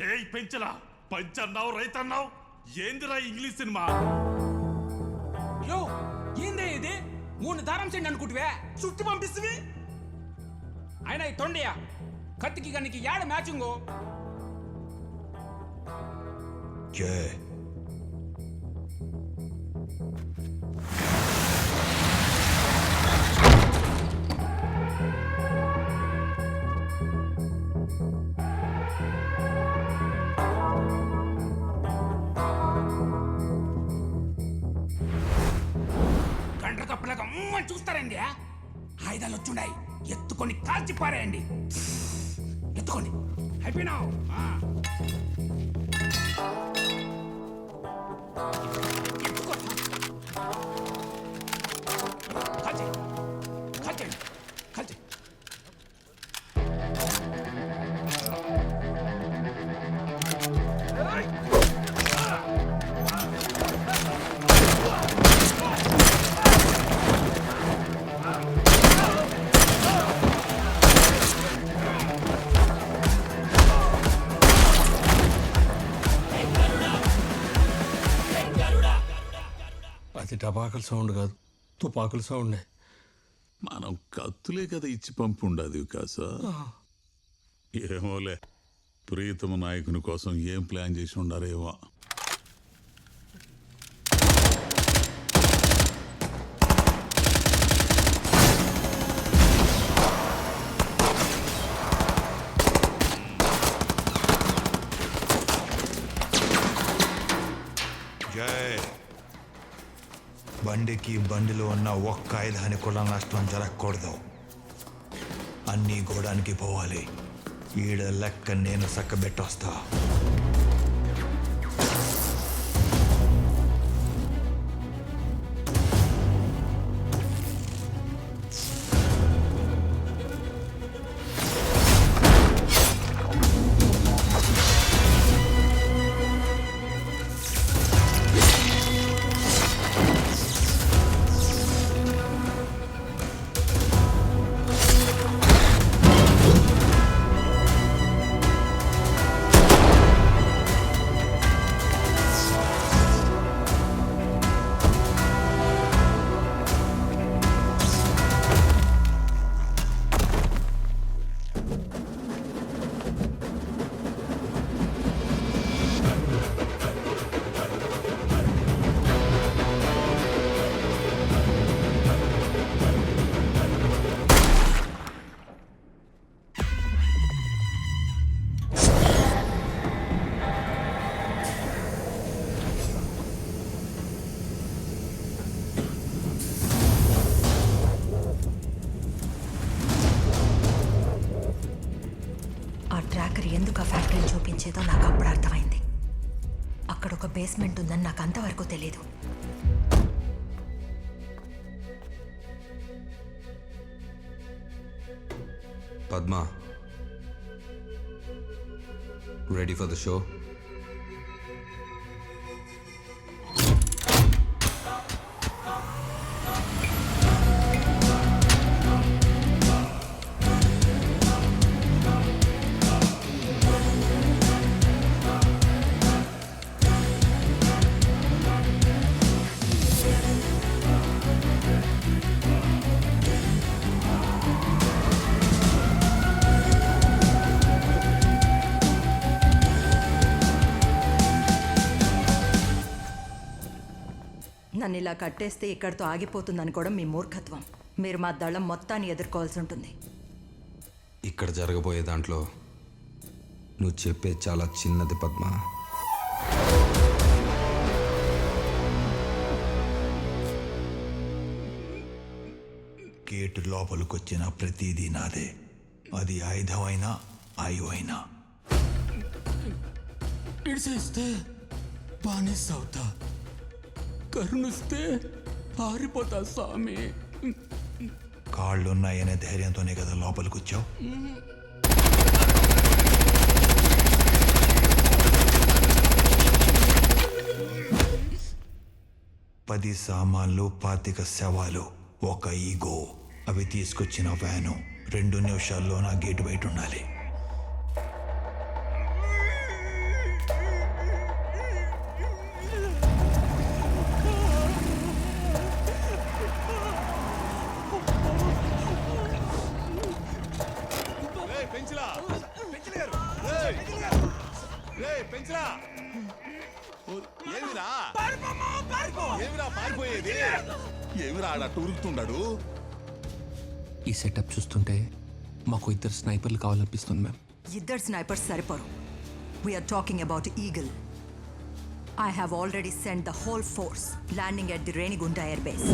డేయ్ పెంచలా పంచన్నావు రైతన్నావు ఏందిరా English cinema యో ఏందే ఇది 3 దారం సెండ్ అనుకుంటువే చుట్టూ పంపిస్తువి అయినా ఈ తొండయా కత్తికి గనికి యాడ మ్యాచింగు గంట కప్పలాగా చూస్తారండి ఆయుధాలు వచ్చుండాయి ఎత్తుకొని కాల్చి పారేయండి ఎత్తుకోండి అయిపోయినావు ఎత్తుకో కాల్చి కాల్చండి కాల్చి అది టపాకుల సౌండ్ కాదు తుపాకుల సౌండే మనం కత్తులే కదా ఇచ్చి పంపి ఉండదు కాసా ఏమోలే ప్రియతమ నాయకుని కోసం ఏం ప్లాన్ చేసి ఉండారేమో బండికి బండిలో ఉన్న ఒక్క ఆయుధాన్ని కూడా నష్టం జరగకూడదు. అన్నీ గోడానికి పోవాలి. ఈడ లెక్క నేను చక్కబెట్టొస్తా. ఎందుకు ఆ ఫ్యాక్టరీని చూపించేదో నాకు అప్పుడు అర్థమైంది. అక్కడ ఒక బేస్మెంట్ ఉందని నాకు అంతవరకు తెలీదు. Padma, ready for the show? నన్ను ఇలా కట్టేస్తే ఇక్కడితో ఆగిపోతుందని కూడా మీ మూర్ఖత్వం. మీరు మా దళం మొత్తాన్ని ఎదుర్కోవాల్సి ఉంటుంది. ఇక్కడ జరగబోయే దాంట్లో నువ్వు చెప్పే చాలా చిన్నది పద్మ. గేటు లోపలికొచ్చిన ప్రతిదీ నాదే. అది ఆయుధమైనా ఆయువైనా. ఇడిసేస్తే బానిస అవుతా, కరుణిస్తే పారిపోతా స్వామి. కాళ్ళున్నాయనే ధైర్యంతోనే కదా లోపలికొచ్చావు. 10 సామాన్లు 25 శవాలు, ఒక ఈగో. అవి తీసుకొచ్చిన వ్యాను 2 నిమిషాల్లో నా గేటు బయట ఉండాలి. పెంచరా ఏమిరా ఏమిరా పారిపోయేది ఏమిరా ఆడ టూరుకుతున్నాడు ఈ సెటప్ చూస్తుంటే మాకు ఇద్దరు స్నైపర్లు కావాలనిపిస్తుంది మ్యామ్. ఇద్దరు స్నైపర్స్ సరిపోరు. We're talking about Eagle. I have already sent the whole force landing at the Renigunda Air Base.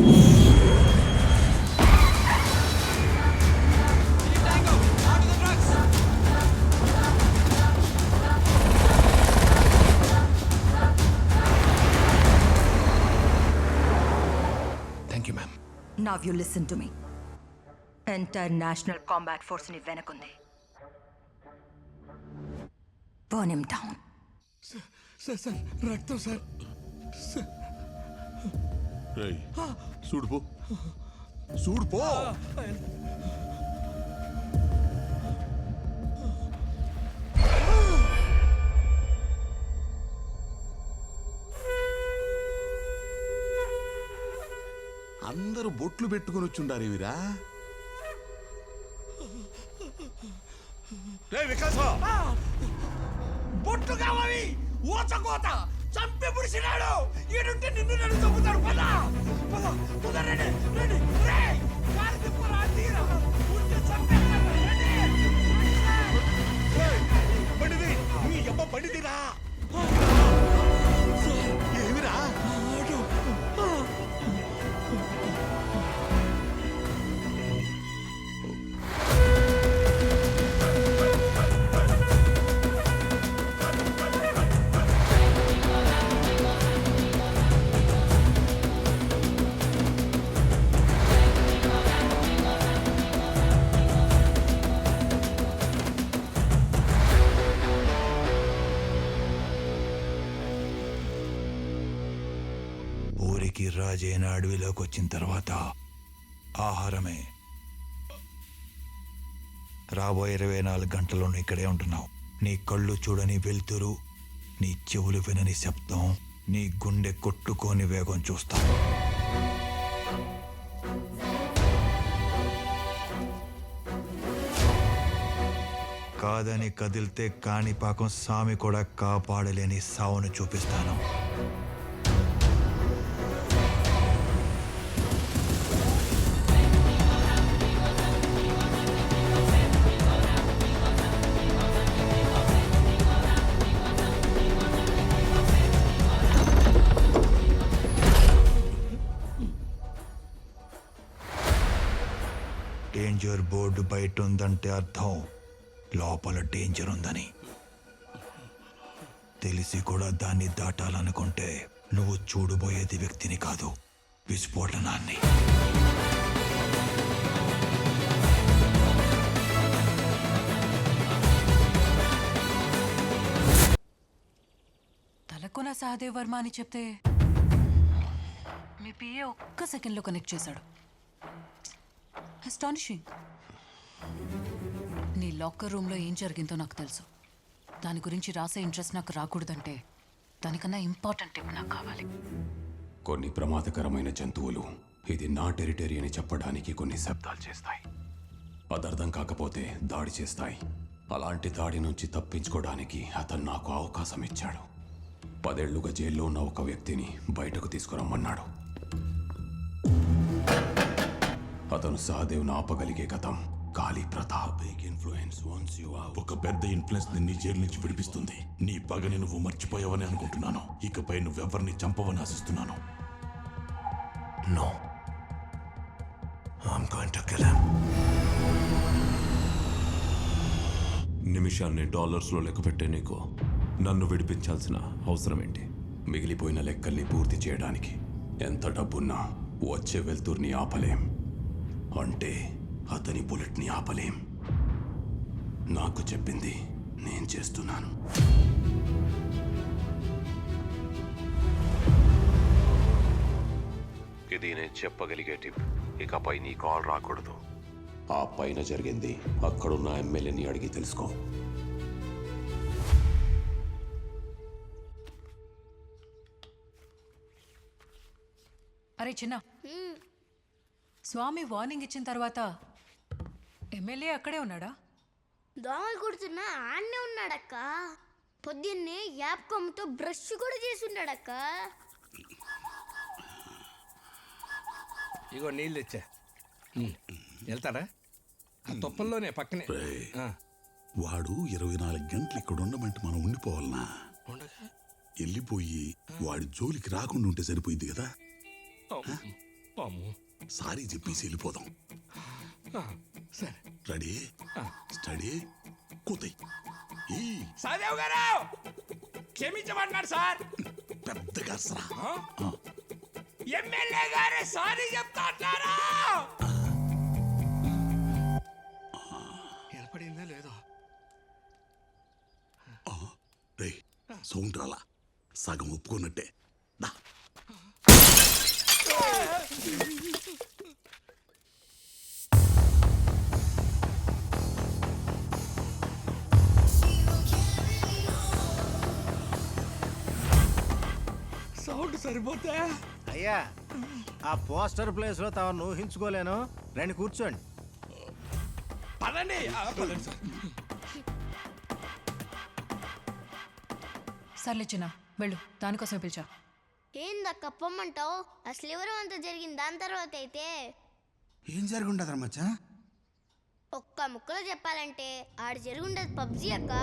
Thank you ma'am. Now you listen to me. Entire National Combat Force ni venakundi. Burn him down. Sir రక్తం sir. చూడుపో చూడుపో అందరూ బొట్లు పెట్టుకుని వచ్చుండారేమిరా వికాస బొట్టు కావాలి ఓచకోత చంపి పుడిసినాడు ఈడుంటే నిన్ను నన్ను చంపుతాడు పద పద పద రెడీ రెడీ రే కార్కి పోరా తీరా ఉంటే చంపేస్తాడు రెడీ బండిది నీ అమ్మ బండిదిరా ఏమిరా ఊరికి రాజైన అడవిలోకి వచ్చిన తర్వాత ఆహారమే. రాబోయే 24 గంటల్లోనూ ఇక్కడే ఉంటున్నావు. నీ కళ్ళు చూడని వెలుతురు, నీ చెవులు వినని శబ్దం, నీ గుండె కొట్టుకోని వేగం చూస్తాను. కాదని కదిలితే కాణిపాకం సామి కూడా కాపాడలేని సావును చూపిస్తాను. డేంజర్ బోర్డు బయట ఉందంటే అర్థం లోపల డేంజర్ ఉందని. తెలిసి కూడా దాన్ని దాటాలనుకుంటే నువ్వు చూడబోయేది వ్యక్తిని కాదు, విస్ఫోటనాన్ని. తలకొన సహదేవ్ వర్మ అని చెప్తే మీ పిఏ ఒక్క సెకండ్లో కనెక్ట్ చేశాడు. అస్టానిషింగ్. నీ లాకర్ రూమ్లో ఏం జరిగిందో నాకు తెలుసు. దాని గురించి రాసే ఇంట్రెస్ట్ నాకు రాకూడదంటే దానికన్నా ఇంపార్టెంట్ టిప్ నాకు కావాలి. కొన్ని ప్రమాదకరమైన జంతువులు ఇది నా టెరిటరీ అని చెప్పడానికి కొన్ని శబ్దాలు చేస్తాయి. అదర్థం కాకపోతే దాడి చేస్తాయి. అలాంటి దాడి నుంచి తప్పించుకోవడానికి అతను నాకు అవకాశం ఇచ్చాడు. 10 ఏళ్లుగా జైల్లో ఉన్న ఒక వ్యక్తిని బయటకు తీసుకురమ్మన్నాడు. అతను సహదేవ్ను ఆపగలిగే గతం కాళీ ప్రతాప్. ఒక పెద్ద ఇన్ఫ్లుయెన్స్ నీ జైలు నుంచి విడిపిస్తుంది. నీ పగని నువ్వు మర్చిపోయావని అనుకుంటున్నాను. ఇకపై నువ్వెవరిని చంపవని ఆశిస్తున్నాను. No. I'm going to kill him. నిమిషాన్ని డాలర్స్లో లెక్క పెట్టే నీకు నన్ను విడిపించాల్సిన అవసరం ఏంటి? మిగిలిపోయిన లెక్కల్ని పూర్తి చేయడానికి ఎంత డబ్బున్నా వచ్చే వెళ్తుర్ని ఆపలేం. అంటే అతని బుల్లెట్ని ఆపలేం. నాకు చెప్పింది నేను చేస్తున్నాను. ఇది నేను చెప్పగలిగే టిప్. ఇకపై నీ కాల్ రాకూడదు. ఆ పైన జరిగింది అక్కడున్న ఎమ్మెల్యేని అడిగి తెలుసుకో. అరే చిన్న, స్వామి వార్నింగ్ ఇచ్చిన తర్వాత ఎమ్మెల్యే అక్కడే ఉన్నాడా? దోమలు కుడుతున్నా ఆడనే ఉన్నాడక్క. పొద్దున్నే యాప్ కొమ్మతో బ్రష్ కూడా చేసి ఉన్నాడక్క. ఇగో నీళ్ళు తెచ్చా. వెళ్తారా? ఆ తుప్పల్లోనే పక్కనే. రేయ్, ఆ, వాడు 24 గంటలు ఇక్కడ ఉండమంటే మనం ఉండిపోవాలనా? ఉండగా. వెళ్ళిపోయి వాడి జోలికి రాకుండా ఉంటే సరిపోయింది కదా. అమ్మో. సారీ చెప్పేసి వెళ్ళిపోదాం. ఆ, సరే. రెడీ, స్టడీ, కూతయ్. ఈ సాదేవ్ గారు క్షమించమన్నాడు సార్. పెద్దగా అసరా. ఎమ్మెల్యే గారే సారీ చెప్తా అంటారా? ఏర్పడిందా లేదో? రే, సౌండ్ రాలా, సగం ఒప్పుకున్నట్టే. దా. సౌండ్ సరిపోతే. అయ్యా, ఆ పోస్టర్ ప్లేస్ లో తమను ఊహించుకోలేను. రండి కూర్చోండి. పదండి. పదండి సార్. సర్లే చిన్న వెళ్ళు, దానికోసమే పిలిచా. ఏందక్క పొమ్మంటావు? అసలు ఎవరు అంత జరిగింది దాని తర్వాత అయితే. ఏం జరుగుండదు మచ్చా? ఒక్క ముక్కలో చెప్పాలంటే ఆడు జరుగుండదు పబ్జీ అక్క.